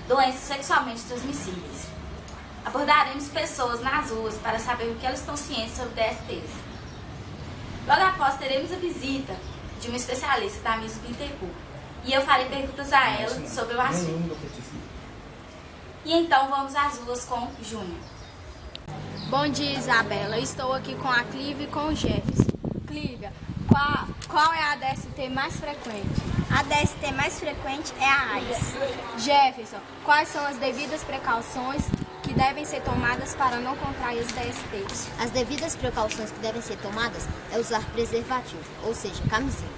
doenças sexualmente transmissíveis. Abordaremos pessoas nas ruas para saber o que elas estão cientes sobre DSTs. Logo após, teremos a visita de uma especialista da Miss Bittencourt e eu farei perguntas a ela sobre o assunto. E então vamos às ruas com Júnior. Bom dia, Isabela. Estou aqui com a Clívia e com o Jefferson. Clívia, qual é a DST mais frequente? A DST mais frequente é a AIDS. Jefferson, quais são as devidas precauções que devem ser tomadas para não contrair as DSTs? As devidas precauções que devem ser tomadas é usar preservativo, ou seja, camisinha.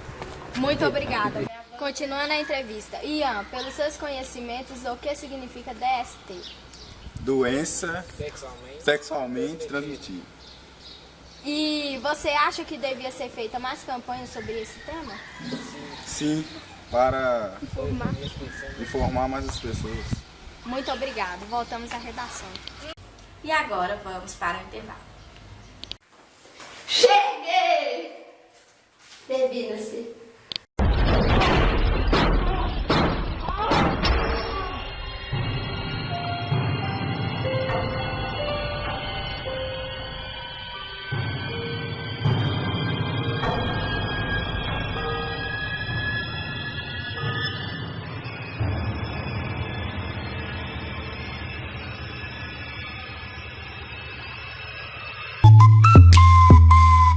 Muito obrigada. Continuando a entrevista. Ian, pelos seus conhecimentos, o que significa DST? Doença sexualmente transmitida. E você acha que devia ser feita mais campanhas sobre esse tema? Sim, para informar mais as pessoas. Muito obrigada. Voltamos à redação. E agora vamos para o intervalo. Cheguei! Previna-se.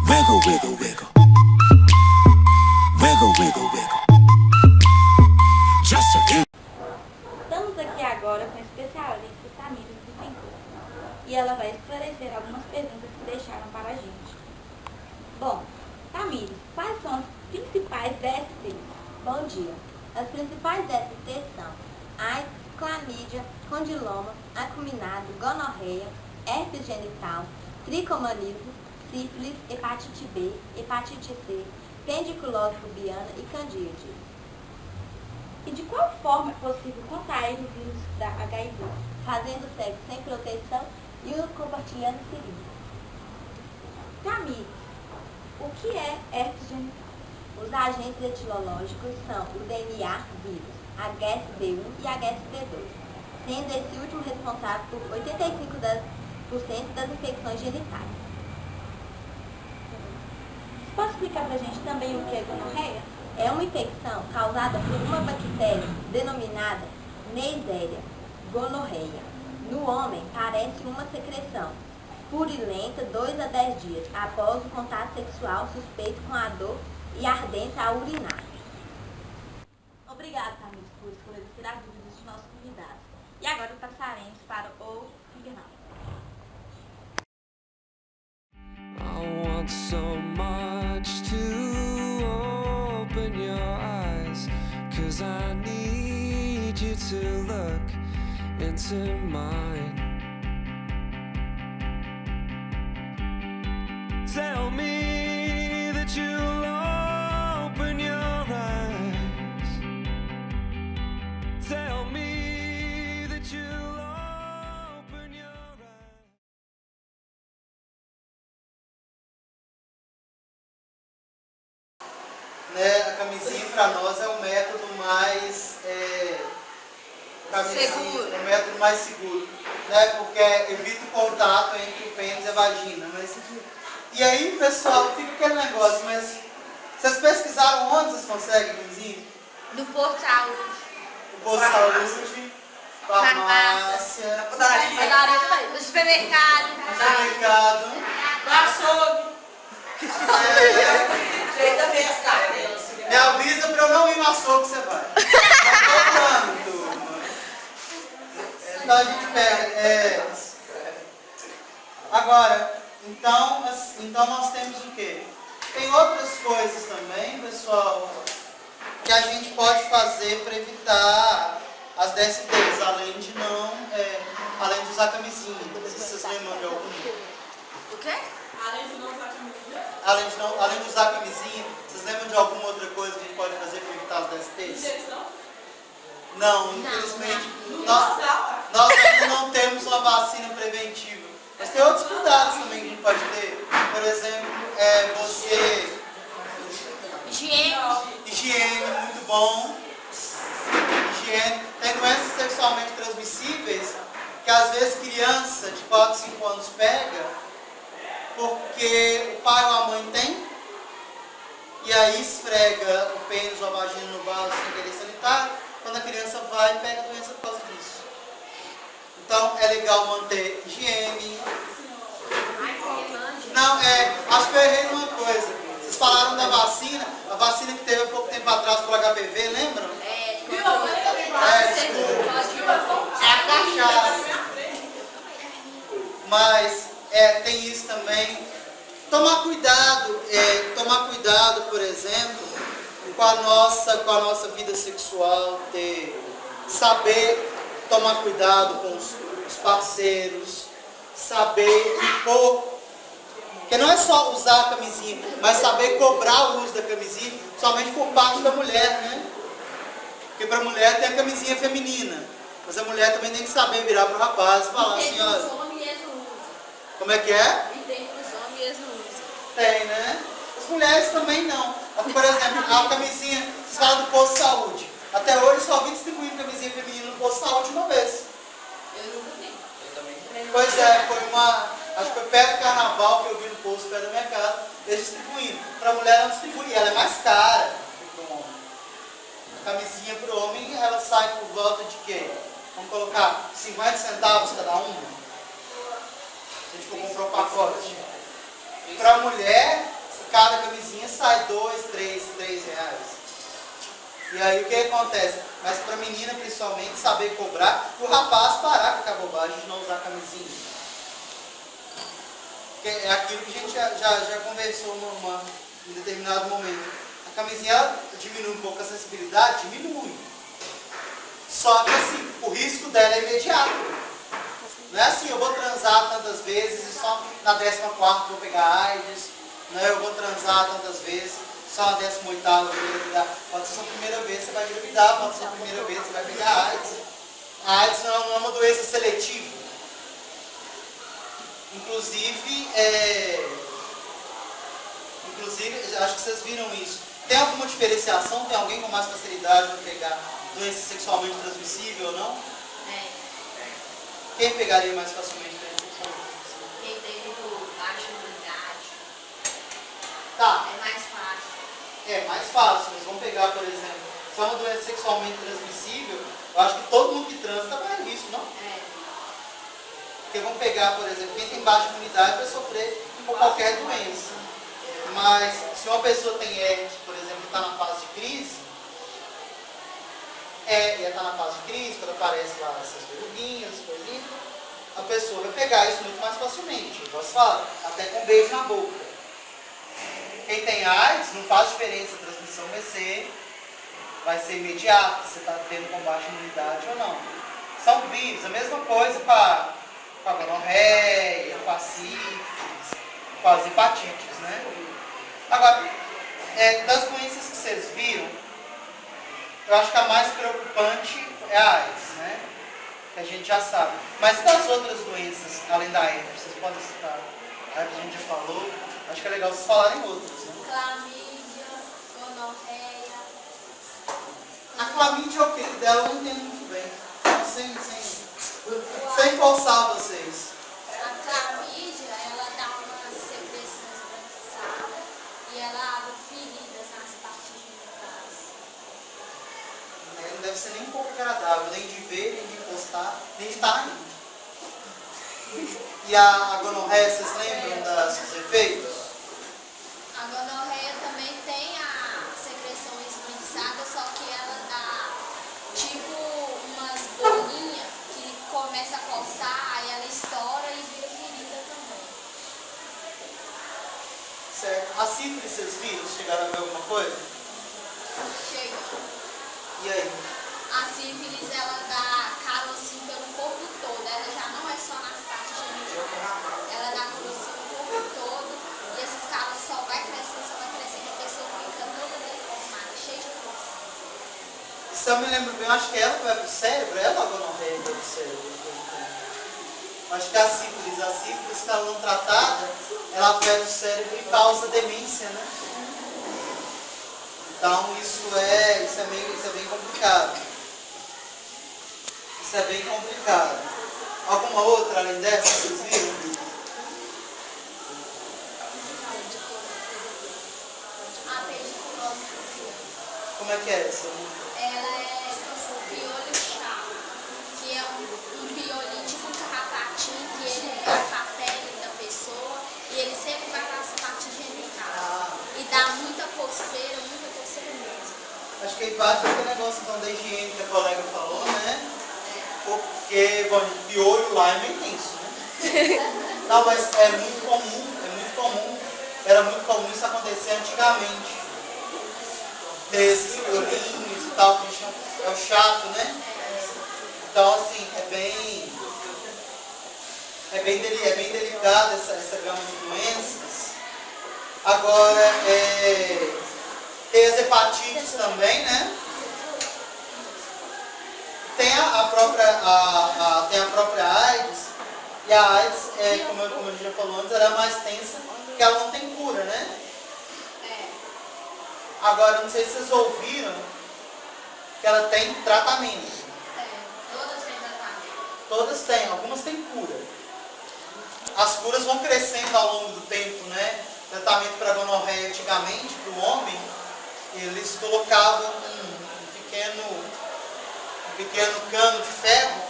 Wiggle, wiggle, wiggle. Wiggle, wiggle, wiggle. Just a Estamos aqui agora com a especialista Tamires Bittencourt e ela vai esclarecer algumas perguntas que deixaram para a gente. Bom, Tamires, quais são as principais DSTs? Bom dia. As principais DSTs são AIDS, clamídia, condiloma, acuminado, gonorreia, herpes genital, tricomonismo, sífilis, hepatite B, hepatite C, pendiculose pubiana e candíase. E de qual forma é possível contrair o vírus da HIV? Fazendo sexo sem proteção e compartilhando seringa. Tamires, o que é herpes genital? Os agentes etilológicos são o DNA vírus, HSV1 e HSV2, sendo esse último responsável por 85% das infecções genitais. Pode explicar pra gente também o que é gonorreia? É uma infecção causada por uma bactéria denominada Neisseria gonorreia. No homem, parece uma secreção purulenta 2 a 10 dias após o contato sexual suspeito com a dor e ardência ao urinar. Obrigada, Tamires, por esclarecer as dúvidas de nossos convidados. E agora passaremos para o final. I want so much to open your eyes, 'cause I need you to look into mine. Tell me that you'll open your eyes. Tell me that you'll open your eyes. A camisinha para nós é o método mais seguro. O método mais seguro, né? Porque evita o contato entre o pênis e a vagina. E aí, pessoal, fica aquele negócio, mas vocês pesquisaram onde vocês conseguem a camisinha? Do Porto Saúde. O Posto de Saúde, farmácia, Padaria, do supermercado. do açougue. Me avisa pra eu não ir no açougue que você vai. Não tô falando, turma. Então a gente pega. Agora, então nós temos o quê? Tem outras coisas também, pessoal, que a gente pode fazer para evitar as DSTs, além de usar camisinha. Vocês lembram de algum? O quê? Além de usar camisinha, vocês lembram de alguma outra coisa que a gente pode fazer para evitar as DSTs? Não, infelizmente, nós ainda não temos uma vacina preventiva. Mas tem outros cuidados também que a gente pode ter. Por exemplo, Higiene, muito bom. Higiene. Tem doenças sexualmente transmissíveis. criança de 4, 5 anos pega porque o pai ou a mãe tem, e aí esfrega o pênis ou a vagina no vaso sem querer sanitário, quando a criança vai e pega a doença por causa disso. Então é legal manter higiene. Não, acho que eu errei numa coisa. Vocês falaram da vacina, a vacina que teve há pouco tempo atrás para o HPV, lembram? Desculpa. É a cachaça. Mas tem isso também. Tomar cuidado, por exemplo, com a nossa vida sexual, saber tomar cuidado com os parceiros, saber impor, porque não é só usar a camisinha, mas saber cobrar o uso da camisinha, somente por parte da mulher, né? Porque para a mulher tem a camisinha feminina, mas a mulher também tem que saber virar para o rapaz e falar assim, olha, como é que é? Tem, né? As mulheres também não. Por exemplo, a camisinha, você fala do posto de saúde. Até hoje só vi distribuindo camisinha feminina no posto de saúde uma vez. Eu nunca tenho. Eu também. Pois acho que foi perto do carnaval que eu vi no posto, perto da minha casa, eles distribuindo. Para a mulher não distribuir, ela é mais cara do que para o homem. A camisinha para o homem, ela sai por volta de quê? Vamos colocar 50 centavos cada uma. Se a gente for comprar um pacote. Para a mulher, cada camisinha sai 2, 3 reais. E aí o que acontece? Mas para a menina, principalmente, saber cobrar, e o rapaz parar com a bobagem de não usar camisinha. Porque é aquilo que a gente já conversou em determinado momento. A camisinha diminui um pouco a sensibilidade? Diminui. Só que assim, o risco dela é imediato. Não é assim, eu vou transar tantas vezes e só na 14ª vou pegar AIDS. Não é, eu vou transar tantas vezes, só na 18ª eu vou engravidar. Pode ser a sua primeira vez, você vai engravidar. Pode ser a primeira vez, você vai pegar AIDS. A AIDS não é uma doença seletiva. Inclusive, acho que vocês viram isso. Tem alguma diferenciação? Tem alguém com mais facilidade para pegar doença sexualmente transmissível ou não? Quem pegaria mais facilmente doença sexualmente transmissível? Quem tem muito baixa imunidade. Tá. É mais fácil. É mais fácil, mas vamos pegar, por exemplo, se é uma doença sexualmente transmissível, eu acho que todo mundo que transa está mais risco, não? Porque vamos pegar, por exemplo, quem tem baixa imunidade vai sofrer por qualquer doença. Mas se uma pessoa tem herpes, por exemplo, e está na fase de crise, quando aparece lá essas verruguinhas, coisinhas, a pessoa vai pegar isso muito mais facilmente. Eu posso falar, até com um beijo na boca. Quem tem AIDS, não faz diferença, a transmissão vai ser imediata, se você está tendo com baixa imunidade ou não. São vírus, a mesma coisa para a gonorreia, com a sífilis, com as hepatites, né? Agora, das doenças que vocês viram, eu acho que a mais preocupante é a AIDS, né? Que a gente já sabe. Mas das outras doenças, além da herpes, vocês podem citar? A que a gente já falou. Acho que é legal vocês falarem outras, né? Clamídia, gonorreia. A clamídia é o que dela, eu não entendo muito bem. Sem forçar vocês. A clamídia, ela dá umas secreções branquiçadas e ela abre feridas nas partes genitais. Não deve ser nem um pouco agradável, nem de ver, nem de encostar, nem de estar ainda. E a gonorreia, vocês lembram dos efeitos? A gonorreia também tem a secreção esbranquiçada, só que ela dá tipo umas bolinhas que começa a coçar, aí ela estoura e vira ferida também. Certo. A sífilis, vocês viram? Chegaram a ver alguma coisa? Chega. E aí? A sífilis, ela dá carocinho pelo corpo todo, ela já não é só nas partes genitais. Ela dá carocinho no corpo todo e esses calos só vai crescendo, e a pessoa fica toda deformada, cheia de coisa. Se eu me lembro bem, eu acho que ela que vai pro cérebro, ela a gonorreia que vai pro cérebro. Acho que a sífilis, se ela não tratada, ela afeta o cérebro e causa demência, né? Então isso é bem complicado. Isso é bem complicado. Alguma outra além dessa que vocês viram? A peixe. Como é que é essa? Ela é um piolho chato, que é um piolho tipo um carrapatinho, que ele pega a pele da pessoa e ele sempre vai para essa parte genital. E dá muita coceira mesmo. Acho que aí parte daquele negócio então, da higiene que a colega falou, né? Porque, bom, piolho lá é meio tenso, né? Não, mas é muito comum. Era muito comum isso acontecer antigamente. Ter esses piolhinhos e tal, que é o chato, né? Então, assim, é bem delicada essa gama de doenças. Agora, tem as hepatites também, né? Tem a própria AIDS, e a AIDS, como a gente já falou antes, ela é mais tensa, porque ela não tem cura, né? Agora, não sei se vocês ouviram que ela tem tratamento. Todas têm tratamento. Todas têm, algumas têm cura. As curas vão crescendo ao longo do tempo, né? Tratamento para gonorreia antigamente, para o homem, eles colocavam um pequeno cano de ferro,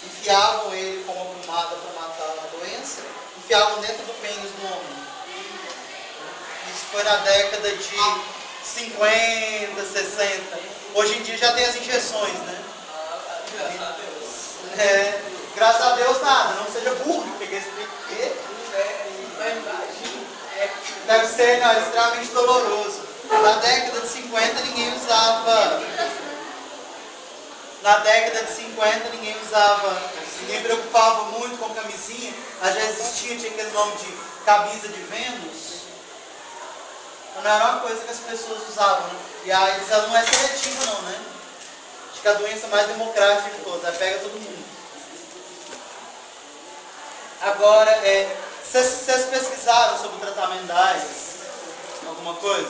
enfiavam ele com uma pomada para matar a doença, enfiavam dentro do pênis do homem. Isso foi na década de 50, 60. Hoje em dia já tem as injeções, né? Graças a Deus nada, não seja burro, porque esse deve ser extremamente doloroso. Na década de 50 ninguém usava. Ninguém preocupava muito com camisinha. Já existia, tinha aquele nome de camisa de Vênus. Não era uma coisa que as pessoas usavam, né? E a AIDS ela não é seletiva não, né? Acho que é a doença mais democrática de todas, ela pega todo mundo. Agora, vocês pesquisaram sobre o tratamento da AIDS? Alguma coisa?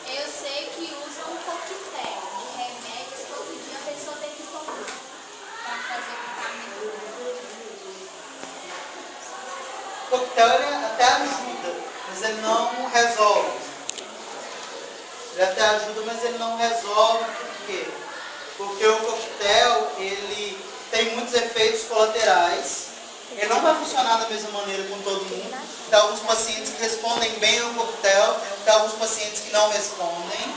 Eu sei que usa um coquetel de remédios que todo dia a pessoa tem que tomar para fazer o tratamento. O coquetel ele até ajuda, mas ele não resolve. Ele até ajuda, mas ele não resolve. Por quê? Porque o coquetel ele tem muitos efeitos colaterais. Ele não vai funcionar da mesma maneira com todo mundo. Tem alguns pacientes que respondem bem ao coquetel, tem alguns pacientes que não respondem.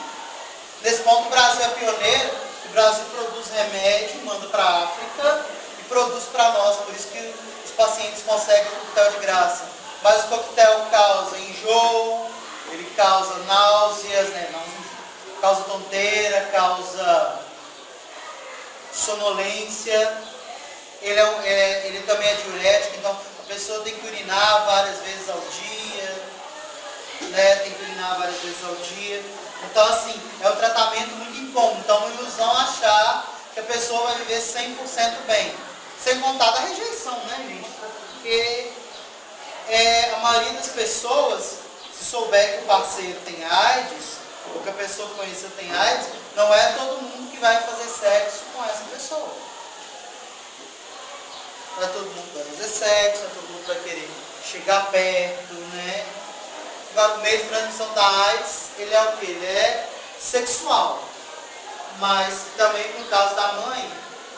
Nesse ponto o Brasil é pioneiro. O Brasil produz remédio, manda para a África e produz para nós. Por isso que os pacientes conseguem o coquetel de graça. Mas o coquetel causa enjoo, ele causa náuseas, né? Causa tonteira, causa sonolência. Ele também é diurético, então a pessoa tem que urinar várias vezes ao dia, né? Então, assim, é um tratamento muito incômodo. Então, é uma ilusão achar que a pessoa vai viver 100% bem. Sem contar da rejeição, né, gente? Porque a maioria das pessoas, se souber que o parceiro tem AIDS, ou que a pessoa que conheceu tem AIDS, não é todo mundo que vai fazer sexo com essa pessoa. Não é todo mundo que vai fazer sexo, não é todo mundo que vai querer chegar perto, né? Agora, o meio de transmissão da AIDS, ele é o quê? Ele é sexual. Mas também, no caso da mãe,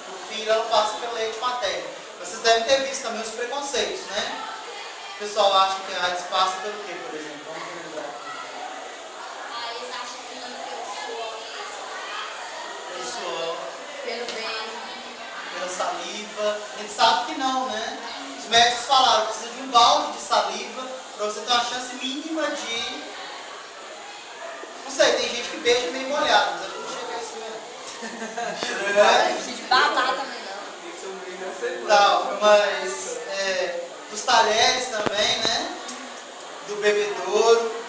o filho ela passa pelo leite materno. Vocês devem ter visto também os preconceitos, né? O pessoal acha que a AIDS passa pelo quê, por exemplo? Vamos lembrar. Eles acham que Pelo suor. pelo bem. Pela saliva. A gente sabe que não, né? Os médicos falaram que precisa de um balde de saliva para você ter uma chance mínima de... Não sei, tem gente que beija meio molhado, mas eu não chego a isso mesmo. De babar também não. Não, mas dos talheres também, né? Do bebedouro.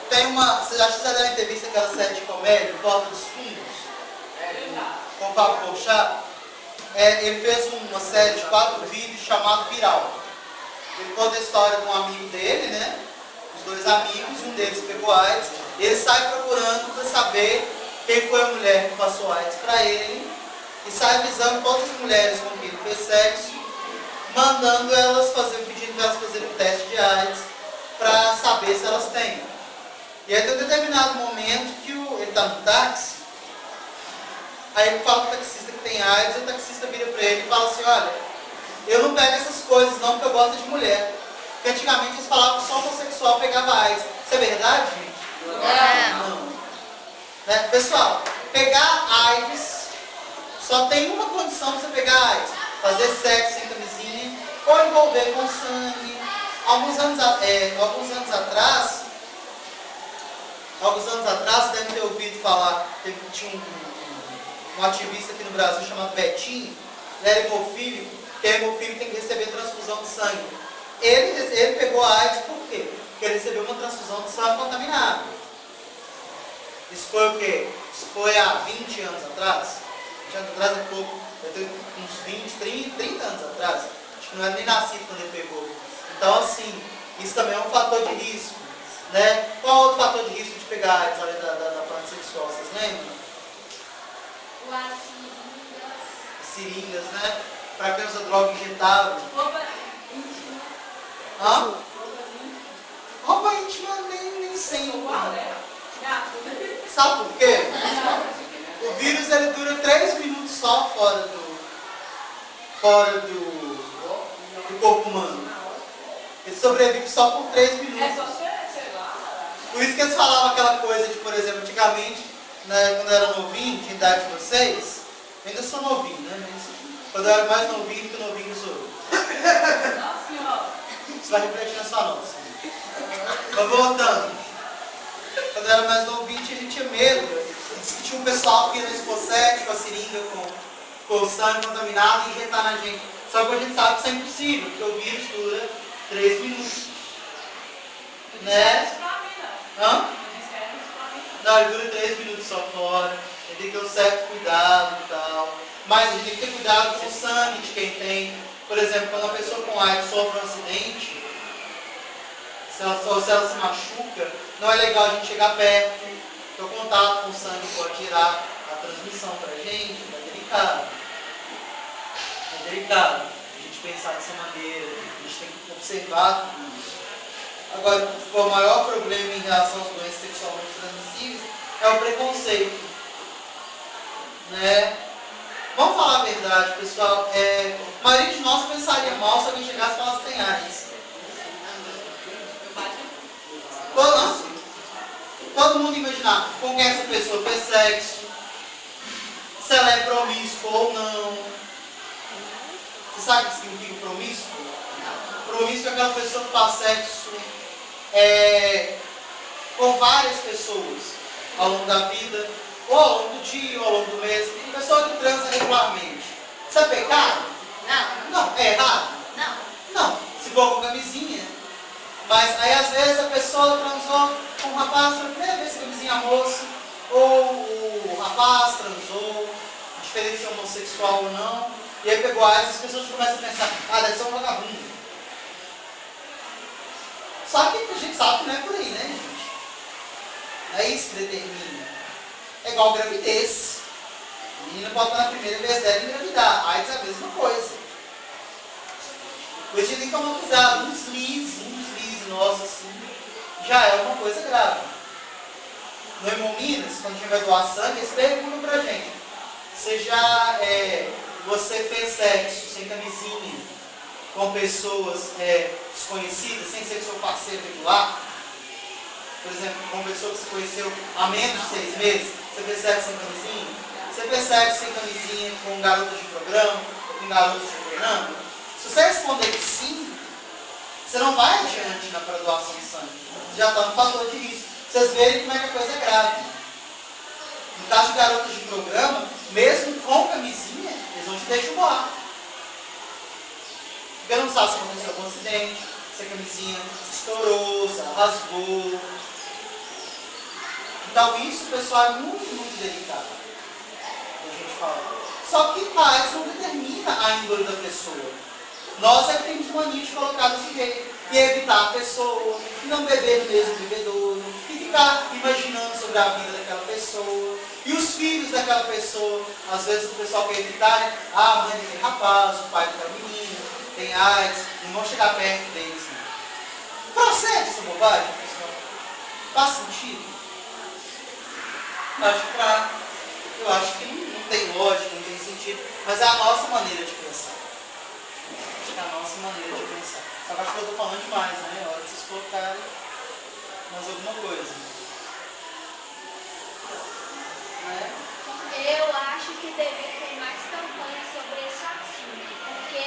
Tem uma... Vocês acham que vocês devem ter visto aquela série de comédia, Porta dos Fundos? Com o Fábio Porchat? Ele fez uma série de 4 vídeos chamado Viral. Ele conta a história de um amigo dele, né? Os dois amigos, um deles pegou AIDS. Ele sai procurando para saber quem foi a mulher que passou AIDS para ele. E sai avisando todas as mulheres com quem ele fez sexo, mandando elas pedindo para elas fazerem o teste de AIDS para saber se elas têm. E aí tem um determinado momento que ele está no táxi, aí ele fala para o taxista que tem AIDS, e o taxista vira para ele e fala assim, olha, eu não pego essas coisas não, porque eu gosto de mulher. Porque antigamente eles falavam que só homossexual pegava AIDS. Isso é verdade, gente? Não. Né? Pessoal, pegar AIDS, só tem uma condição para você pegar AIDS. Fazer sexo sem camisinha ou envolver com sangue. Alguns anos atrás, você deve ter ouvido falar, tinha um ativista aqui no Brasil chamado Betinho, ele era hemofílico, que é hemofílico tem que receber transfusão de sangue. Ele pegou a AIDS por quê? Porque ele recebeu uma transfusão de sangue contaminada. Isso foi o quê? Isso foi há 20 anos atrás. 20 anos atrás é pouco, eu tenho uns 20, 30 anos atrás. Acho que não era nem nascido quando ele pegou. Então, assim, isso também é um fator de risco. Né? Qual outro fator de risco de pegar AIDS além da parte sexual? Vocês lembram? As seringas, né? Para quem usa droga injetável. Roupa íntima. Hã? Roupa íntima nem sempre. Sabe por quê? O vírus ele dura 3 minutos só fora do corpo humano. Ele sobrevive só por 3 minutos. É só sei lá. Por isso que eles falavam aquela coisa de, por exemplo, antigamente, né, quando eu era novinho, de idade de vocês, eu ainda sou novinho, né? Mas quando eu era mais novinho do que novinho eu sou. Nossa senhora. Isso vai refletir na sua nota. Mas voltando. Quando eu era mais novinho, a gente tinha medo. Diz que tinha um pessoal que ia no Exposec com a seringa com o sangue contaminado e injetar na gente. Só que a gente sabe que isso é impossível, porque o vírus dura 3 minutos. Né? Hã? Não, ele dura 3 minutos só fora. Ele tem que ter um certo cuidado e tal. Mas a gente tem que ter cuidado com o sangue de quem tem. Por exemplo, quando uma pessoa com AIDS sofre um acidente, se ela se machuca, não é legal a gente chegar perto. Porque o contato com o sangue pode gerar a transmissão pra gente. É delicado. É delicado a gente pensar dessa maneira. A gente tem que observar tudo isso. Agora, o maior problema em relação às doenças sexualmente transmissíveis é o preconceito. Né? Vamos falar a verdade, pessoal. A maioria de nós pensaria mal se alguém chegasse e falasse que tem AIDS. Todo mundo imaginar com quem essa pessoa fez sexo, se ela é promíscua ou não. Você sabe o que significa promíscuo? Promíscuo é aquela pessoa que faz sexo com várias pessoas ao longo da vida, ou ao longo do dia, ou ao longo do mês. Pessoa que transa regularmente. Isso é pecado? Não. Não. É errado? Não. Não. Se for com camisinha. Mas aí às vezes a pessoa transou com um rapaz pela primeira vez com camisinha moça, ou o rapaz transou, diferente se é homossexual ou não, e aí pegou AIDS, as pessoas começam a pensar, deve ser um vagabundo. Só que a gente sabe que não é por aí, né, gente? É isso que determina. É igual gravidez. A menina pode estar na primeira vez dela e engravidar. A AIDS é a mesma coisa. Por isso a gente tem que tomar cuidado. Um deslize nosso assim, já é uma coisa grave. No Hemominas, quando a gente vai doar sangue, eles perguntam pra gente: você fez sexo sem camisinha com pessoas desconhecidas, sem ser seu parceiro regular? Por exemplo, com pessoa que você conheceu há menos de 6 meses, você fez sexo sem camisinha? Você fez sexo sem camisinha com garotas de programa, com garotos de programa? Se você responder que sim, você não vai adiante na doação de sangue. Você já está no fator de risco. Vocês verem como é que a coisa é grave. No caso de garotas de programa, mesmo com camisinha, eles vão te deixar doar. Porque não sabe se aconteceu algum acidente, se a camisinha estourou, se ela rasgou. Então isso, pessoal, é muito, muito delicado. A gente fala. Só que isso não determina a índole da pessoa. Nós é que temos mania de colocar desse jeito. e evitar a pessoa, e não beber no mesmo bebedouro, e ficar imaginando sobre a vida daquela pessoa, e os filhos daquela pessoa. Às vezes o pessoal quer evitar, né? Ah, a mãe daquele rapaz, o pai daquela menina, tem AIDS, não vão chegar perto deles. Né? Procede essa bobagem, pessoal? Faz sentido? Eu acho que não tem lógica, não tem sentido, mas é a nossa maneira de pensar. Acho que é a nossa maneira de pensar. Só que acho que eu estou falando demais, né? É hora de vocês colocarem mais alguma coisa. Né? Eu acho que deveria ter mais campanha sobre esse assunto, porque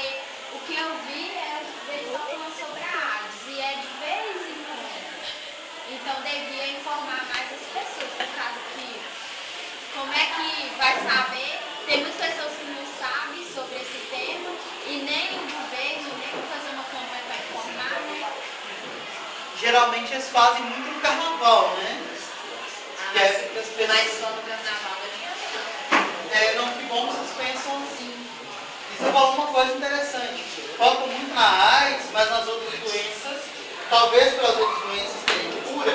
o que eu vi é o pessoal falando sobre a AIDS, e é de vez em quando. Então devia informar mais as pessoas, por causa que como é que vai saber? Tem muitas pessoas que não sabem sobre esse tema e nem o governo, nem fazer uma campanha para informar, né? Geralmente eles fazem muito no carnaval, né? Que é porque as pessoas... Mas só no carnaval não tinha não, que bom que vocês pensam assim. E você falou uma coisa interessante. Foca muito na AIDS, mas nas outras doenças, talvez pelas outras doenças tenham cura.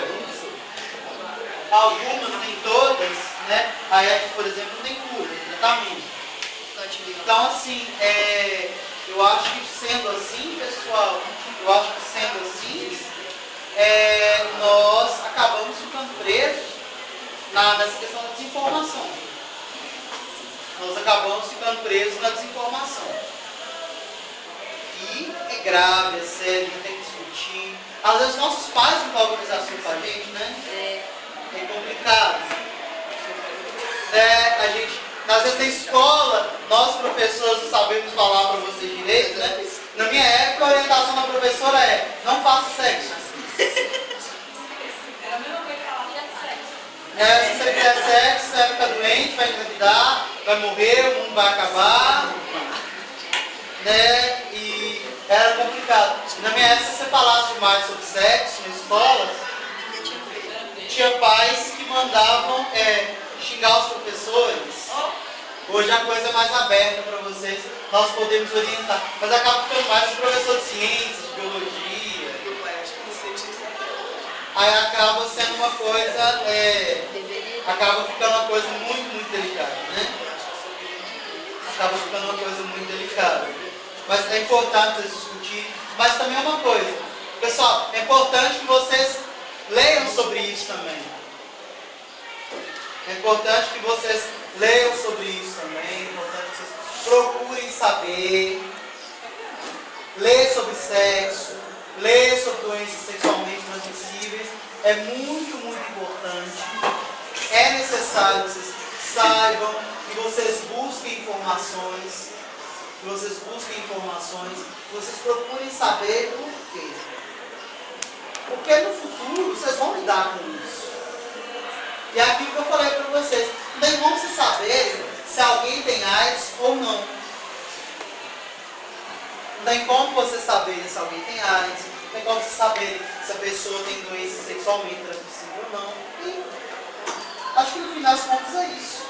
Algumas, nem todas, né? A AIDS, por exemplo, não tem cura, tratamento. Então, assim, eu acho que sendo assim, pessoal, nós acabamos ficando presos nessa questão da desinformação. Nós acabamos ficando presos na desinformação. E é grave, é sério, tem que discutir. Às vezes nossos pais não colocam esse assunto pra gente, né? É complicado. A gente, às vezes na escola, nós professores não sabemos falar para vocês direito, né? Na minha época, a orientação da professora é: não faça sexo. Era a mesma coisa que falar de sexo. Se você fizer sexo, você vai ficar doente, vai engravidar, vai morrer, o mundo vai acabar. Né? E era complicado. Na minha época, se você falasse demais sobre sexo na escola, tinha pais que mandavam xingar os professores. Hoje a coisa é mais aberta para vocês, nós podemos orientar. Mas acaba ficando mais o professor de ciências, de biologia. Aí acaba sendo uma coisa, acaba ficando uma coisa muito, muito delicada, né? Acaba ficando uma coisa muito delicada. Mas é importante vocês discutirem. Mas também é uma coisa, pessoal, é importante que vocês leiam sobre isso também. É importante que vocês leiam sobre isso também. É importante que vocês procurem saber. Ler sobre sexo. Ler sobre doenças sexualmente transmissíveis. É muito, muito importante. É necessário que vocês saibam, que vocês busquem informações. Que vocês busquem informações. Que vocês procurem saber por quê. Porque no futuro vocês vão lidar com isso. E é aquilo que eu falei para vocês. Não tem como vocês saberem se alguém tem AIDS ou não. Não tem como vocês saberem se alguém tem AIDS. Não tem como vocês saberem se a pessoa tem doença sexualmente transmissível ou não. E acho que no final das contas é isso.